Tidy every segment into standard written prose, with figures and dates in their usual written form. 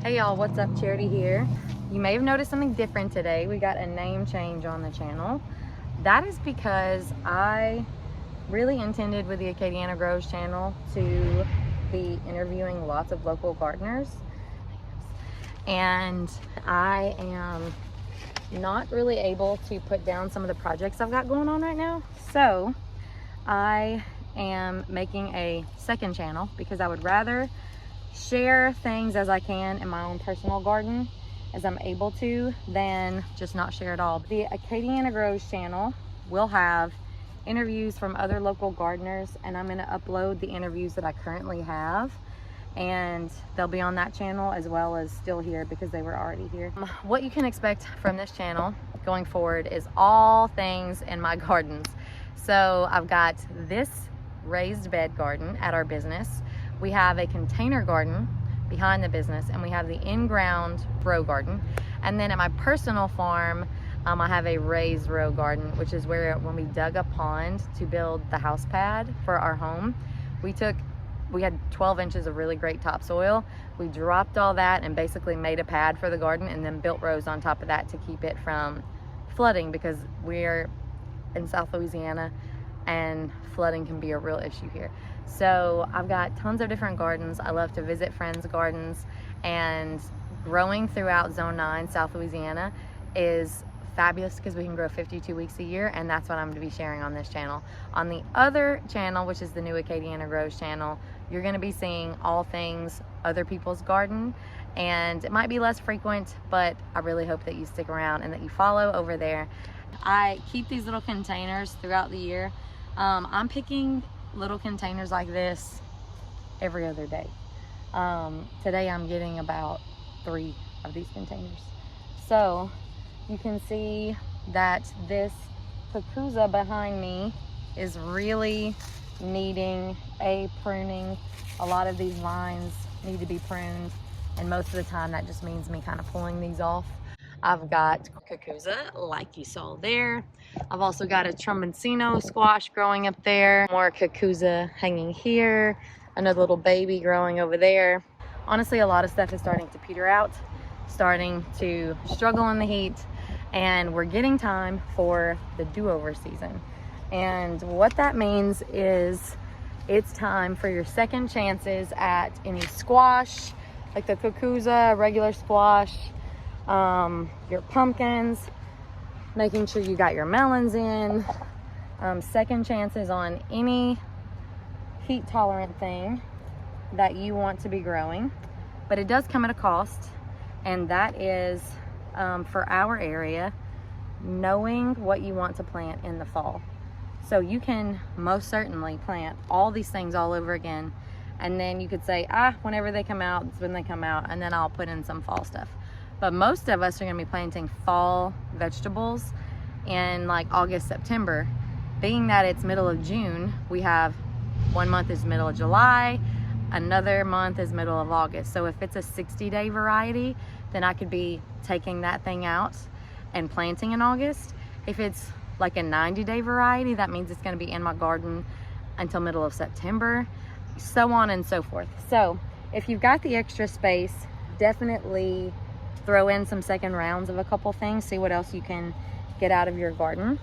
Hey y'all, what's up? Charity here. You may have noticed something different today. We got a name change on the channel. That is because I really intended with the Acadiana Grows channel to be interviewing lots of local gardeners, and I am not really able to put down some of the projects I've got going on right now. So I am making a second channel because I would rather share things as I can in my own personal garden as I'm able to than just not share it all. The Acadiana Grows channel will have interviews from other local gardeners, and I'm going to upload the interviews that I currently have, and they'll be on that channel as well as still here because they were already here. What you can expect from this channel going forward is all things in my gardens. So I've got this raised bed garden at our business. We have a container garden behind the business, and we have the in-ground row garden. And then at my personal farm, I have a raised row garden, which is where when we dug a pond to build the house pad for our home, we had 12 inches of really great topsoil. We dropped all that and basically made a pad for the garden, and then built rows on top of that to keep it from flooding, because we're in South Louisiana and flooding can be a real issue here. So I've got tons of different gardens. I love to visit friends' gardens, and growing throughout Zone 9, South Louisiana is fabulous because we can grow 52 weeks a year, and that's what I'm going to be sharing on this channel. On the other channel, which is the new Acadiana Grows channel, you're going to be seeing all things other people's garden, and it might be less frequent, but I really hope that you stick around and that you follow over there. I keep these little containers throughout the year. I'm picking little containers like this every other day. Today I'm getting about 3 of these containers. So you can see that this puccusa behind me is really needing a pruning. A lot of these vines need to be pruned, and most of the time that just means me kind of pulling these off. I've got puccusa like you saw there. I've also got a tromboncino squash growing up there, more puccusa hanging here, another little baby growing over there. Honestly, a lot of stuff is starting to peter out, starting to struggle in the heat, and we're getting time for the do-over season. And what that means is it's time for your second chances at any squash, like the puccusa, regular squash, your pumpkins, making sure you got your melons in, second chances on any heat tolerant thing that you want to be growing. But it does come at a cost, and that is for our area, knowing what you want to plant in the fall. So you can most certainly plant all these things all over again, and then you could say, whenever they come out, it's when they come out, and then I'll put in some fall stuff. But most of us are going to be planting fall vegetables in like August, September. Being that it's middle of June, we have 1 month is middle of July, another month is middle of August. So if it's a 60-day variety, then I could be taking that thing out and planting in August. If it's like a 90-day variety, that means it's going to be in my garden until middle of September, so on and so forth. So if you've got the extra space, definitely throw in some second rounds of a couple things, see what else you can get out of your garden.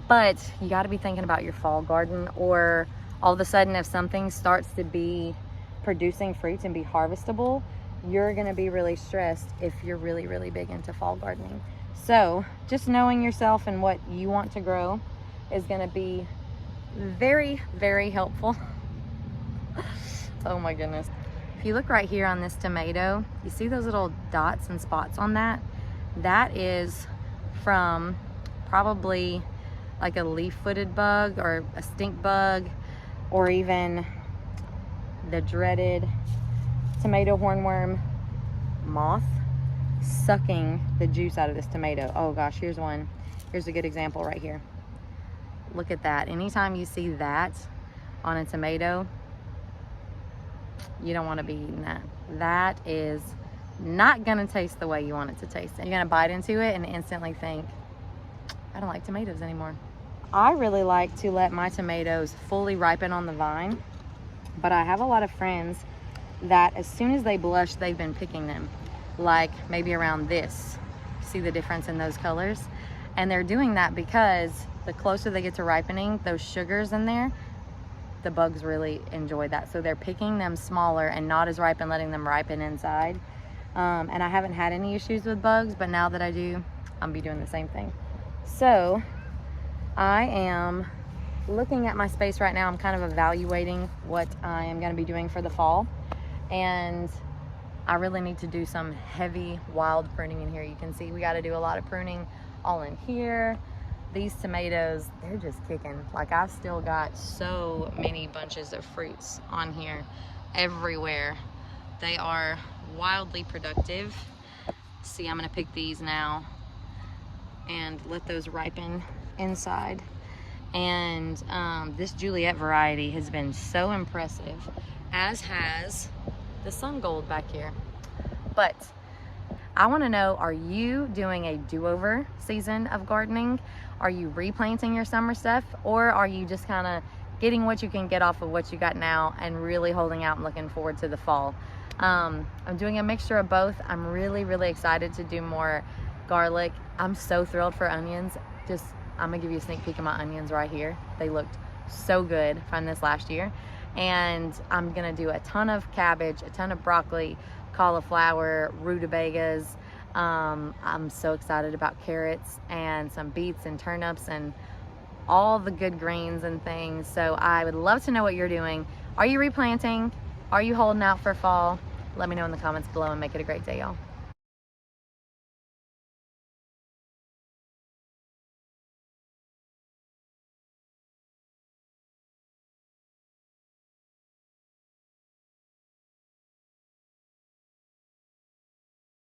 But you got to be thinking about your fall garden, or all of a sudden if something starts to be producing fruits and be harvestable, you're going to be really stressed if you're really, really big into fall gardening. So just knowing yourself and what you want to grow is going to be very, very helpful. Oh my goodness. If you look right here on this tomato, you see those little dots and spots on that? That is from probably like a leaf-footed bug or a stink bug, or even the dreaded tomato hornworm moth sucking the juice out of this tomato. Oh gosh, here's one. Here's a good example right here. Look at that. Anytime you see that on a tomato, you don't want to be eating that. That is not gonna taste the way you want it to taste. And you're gonna bite into it and instantly think, I don't like tomatoes anymore. I really like to let my tomatoes fully ripen on the vine, but I have a lot of friends that as soon as they blush, they've been picking them. like maybe around this. See the difference in those colors? And they're doing that because the closer they get to ripening, those sugars in there, the bugs really enjoy that. So they're picking them smaller and not as ripe and letting them ripen inside. And I haven't had any issues with bugs, but now that I do, I'll be doing the same thing. So I am looking at my space right now. I'm kind of evaluating what I am gonna be doing for the fall. And I really need to do some heavy wild pruning in here. You can see we got to do a lot of pruning all in here. These tomatoes, they're just kicking. Like, I've still got so many bunches of fruits on here everywhere. They are wildly productive. See, I'm gonna pick these now and let those ripen inside. And this Juliet variety has been so impressive, as has the sun gold back here. But I want to know, are you doing a do-over season of gardening? Are you replanting your summer stuff, or are you just kind of getting what you can get off of what you got now and really holding out and looking forward to the fall? I'm doing a mixture of both. I'm really excited to do more garlic. I'm so thrilled for onions. I'm gonna give you a sneak peek of my onions right here. They looked so good from this last year. And I'm gonna do a ton of cabbage, a ton of broccoli, cauliflower, rutabagas. I'm so excited about carrots and some beets and turnips and all the good greens and things. So I would love to know what you're doing. Are you replanting? Are you holding out for fall? Let me know in the comments below and make it a great day, y'all.